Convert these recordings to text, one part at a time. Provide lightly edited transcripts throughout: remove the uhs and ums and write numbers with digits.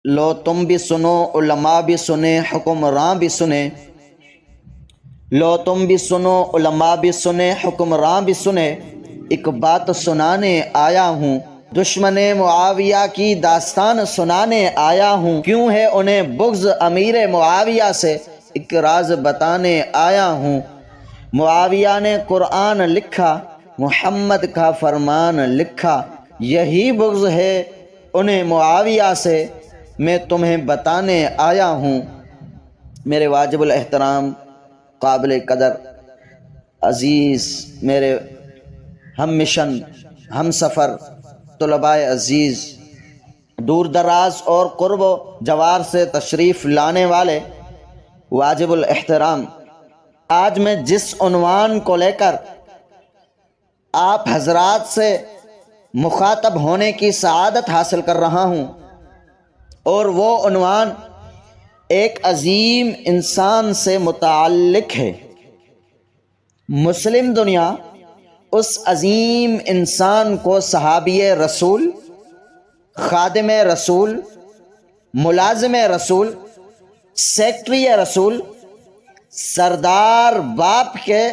لو تم بھی سنو، علماء بھی سنیں، حکمراں بھی سنیں۔ لو تم بھی سنو، علماء بھی سنیں، حکمراں بھی سنیں۔ ایک بات سنانے آیا ہوں، دشمن معاویہ کی داستان سنانے آیا ہوں۔ کیوں ہے انہیں بغض امیر معاویہ سے، ایک راز بتانے آیا ہوں۔ معاویہ نے قرآن لکھا، محمد کا فرمان لکھا، یہی بغض ہے انہیں معاویہ سے، میں تمہیں بتانے آیا ہوں۔ میرے واجب الاحترام، قابل قدر، عزیز، میرے ہم مشن، ہم سفر طلباء عزیز، دور دراز اور قرب و جوار سے تشریف لانے والے واجب الاحترام، آج میں جس عنوان کو لے کر آپ حضرات سے مخاطب ہونے کی سعادت حاصل کر رہا ہوں، اور وہ عنوان ایک عظیم انسان سے متعلق ہے۔ مسلم دنیا اس عظیم انسان کو صحابی رسول، خادم رسول، ملازم رسول، سیکٹری رسول، سردار باپ کے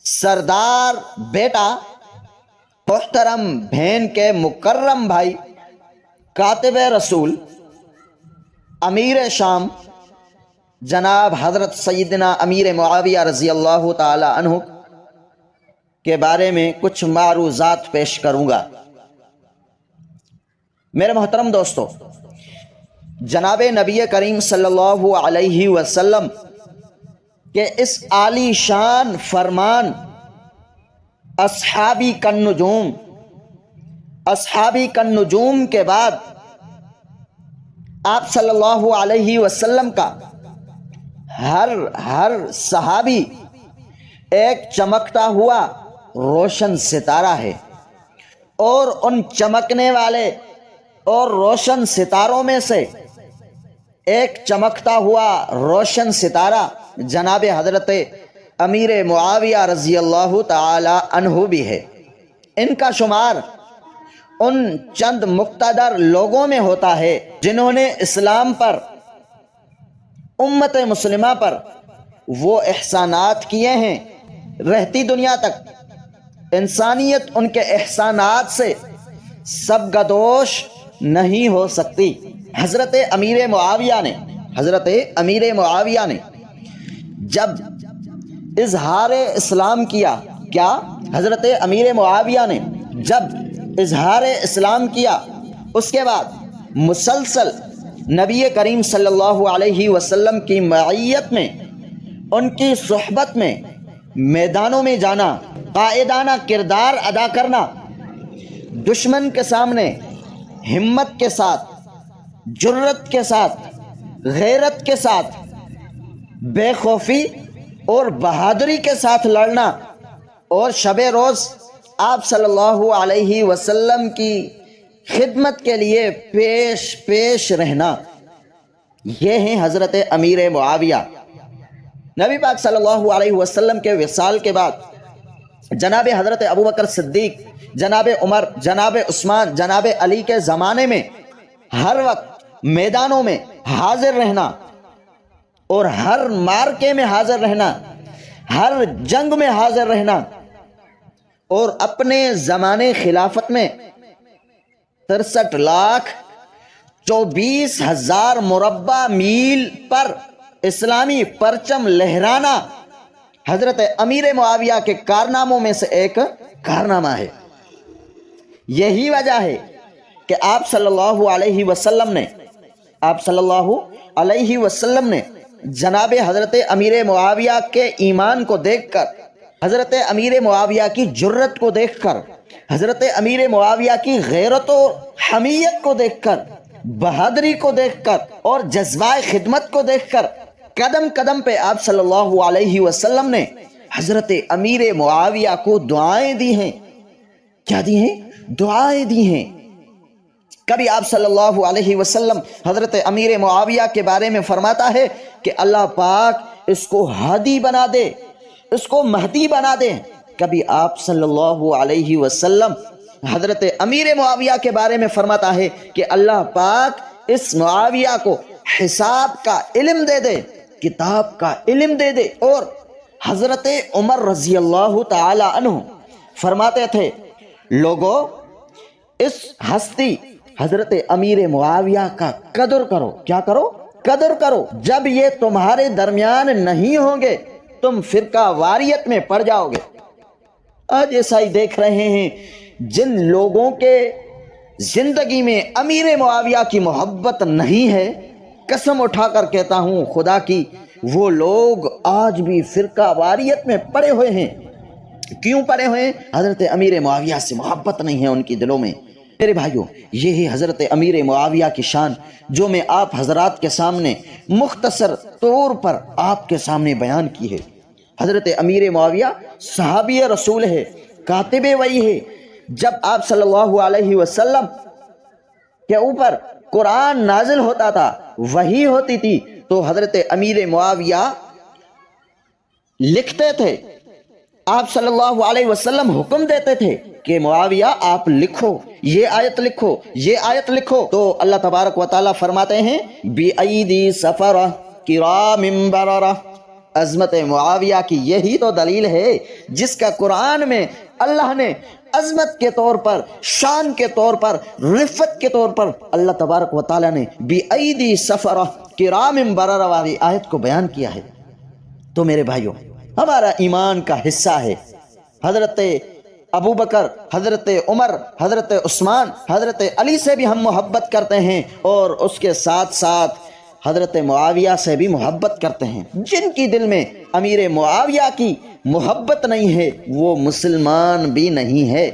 سردار بیٹا، محترم بہن کے مکرم بھائی، کاتب رسول، امیر شام جناب حضرت سیدنا امیر معاویہ رضی اللہ تعالی عنہ کے بارے میں کچھ معروضات پیش کروں گا۔ میرے محترم دوستو، جناب نبی کریم صلی اللہ علیہ وسلم کہ اس عالی شان فرمان اصحابی کالنجوم، اصحابی کالنجوم کے بعد آپ صلی اللہ علیہ وسلم کا ہر صحابی ایک چمکتا ہوا روشن ستارہ ہے، اور ان چمکنے والے اور روشن ستاروں میں سے ایک چمکتا ہوا روشن ستارہ جناب حضرت امیر معاویہ رضی اللہ تعالی عنہ بھی ہے۔ ان کا شمار ان چند مقتدر لوگوں میں ہوتا ہے جنہوں نے اسلام پر، امت مسلمہ پر وہ احسانات کیے ہیں، رہتی دنیا تک انسانیت ان کے احسانات سے سبکدوش نہیں ہو سکتی۔ حضرت امیر معاویہ نے جب اظہار اسلام کیا، حضرت امیر معاویہ نے جب اظہار اسلام کیا، اس کے بعد مسلسل نبی کریم صلی اللہ علیہ وسلم کی معیت میں، ان کی صحبت میں میدانوں میں جانا، قائدانہ کردار ادا کرنا، دشمن کے سامنے ہمت کے ساتھ، جرت کے ساتھ، غیرت کے ساتھ، بے خوفی اور بہادری کے ساتھ لڑنا، اور شب روز آپ صلی اللہ علیہ وسلم کی خدمت کے لیے پیش رہنا، یہ ہیں حضرت امیر معاویہ۔ نبی پاک صلی اللہ علیہ وسلم کے وصال کے بعد جناب حضرت ابوبکر صدیق، جناب عمر، جناب عثمان، جناب علی کے زمانے میں ہر وقت میدانوں میں حاضر رہنا، اور ہر مارکے میں حاضر رہنا، ہر جنگ میں حاضر رہنا، اور اپنے زمانے خلافت میں 63,24,000 مربع میل پر اسلامی پرچم لہرانا حضرت امیر معاویہ کے کارناموں میں سے ایک کارنامہ ہے۔ یہی وجہ ہے کہ آپ صلی اللہ علیہ وسلم نے جناب حضرت امیر معاویہ کے ایمان کو دیکھ کر، حضرت امیر معاویہ کی جرت کو دیکھ کر، حضرت امیر معاویہ کی غیرت و حمیت کو دیکھ کر، بہادری کو دیکھ کر، اور جذبہ خدمت کو دیکھ کر، قدم قدم پہ آپ صلی اللہ علیہ وسلم نے حضرت امیر معاویہ کو دعائیں دی ہیں۔ کیا دی ہیں؟ دعائیں دی ہیں۔ کبھی آپ صلی اللہ علیہ وسلم حضرت امیر معاویہ کے بارے میں فرماتا ہے کہ اللہ پاک اس کو ہادی بنا دے، اس کو مہدی بنا دے۔ کبھی آپ صلی اللہ علیہ وسلم حضرت امیر معاویہ کے بارے میں فرماتا ہے کہ اللہ پاک اس معاویہ کو حساب کا علم دے دے، کتاب کا علم دے دے۔ اور حضرت عمر رضی اللہ تعالی عنہ فرماتے تھے لوگوں اس ہستی حضرت امیر معاویہ کا قدر کرو۔ کیا کرو؟ قدر کرو۔ جب یہ تمہارے درمیان نہیں ہوں گے تم فرقہ واریت میں پڑ جاؤ گے۔ آج ایسا ہی دیکھ رہے ہیں، جن لوگوں کے زندگی میں امیر معاویہ کی محبت نہیں ہے، قسم اٹھا کر کہتا ہوں خدا کی، وہ لوگ آج بھی فرقہ واریت میں پڑے ہوئے ہیں۔ کیوں پڑے ہوئے ہیں؟ حضرت امیر معاویہ سے محبت نہیں ہے ان کی دلوں میں۔ میرے بھائیوں، یہی حضرت امیر معاویہ کی شان جو میں آپ حضرات کے سامنے مختصر طور پر آپ کے سامنے بیان کی ہے۔ حضرت امیر معاویہ صحابی رسول ہے، کاتب وحی ہے۔ جب آپ صلی اللہ علیہ وسلم کے اوپر قرآن نازل ہوتا تھا، وحی ہوتی تھی، تو حضرت امیر معاویہ لکھتے تھے۔ آپ صلی اللہ علیہ وسلم حکم دیتے تھے کہ معاویہ آپ لکھو، یہ آیت لکھو، یہ آیت لکھو۔ تو اللہ تبارک و تعالیٰ فرماتے ہیں بِأَيْدِي سَفَرَةٍ كِرَامٍ بَرَرَةٍ۔ عظمت معاویہ کی یہی تو دلیل ہے جس کا قرآن میں اللہ نے عظمت کے طور پر، شان کے طور پر، رفت کے طور پر اللہ تبارک و تعالیٰ نے بِأَيْدِي سَفَرَةٍ كِرَامٍ بَرَرَةٍ والی آیت کو بیان کیا ہے۔ تو میرے بھائیوں، ہمارا ایمان کا حصہ ہے حضرت ابو بکر، حضرت عمر، حضرت عثمان، حضرت علی سے بھی ہم محبت کرتے ہیں، اور اس کے ساتھ ساتھ حضرت معاویہ سے بھی محبت کرتے ہیں۔ جن کی دل میں امیر معاویہ کی محبت نہیں ہے وہ مسلمان بھی نہیں ہے۔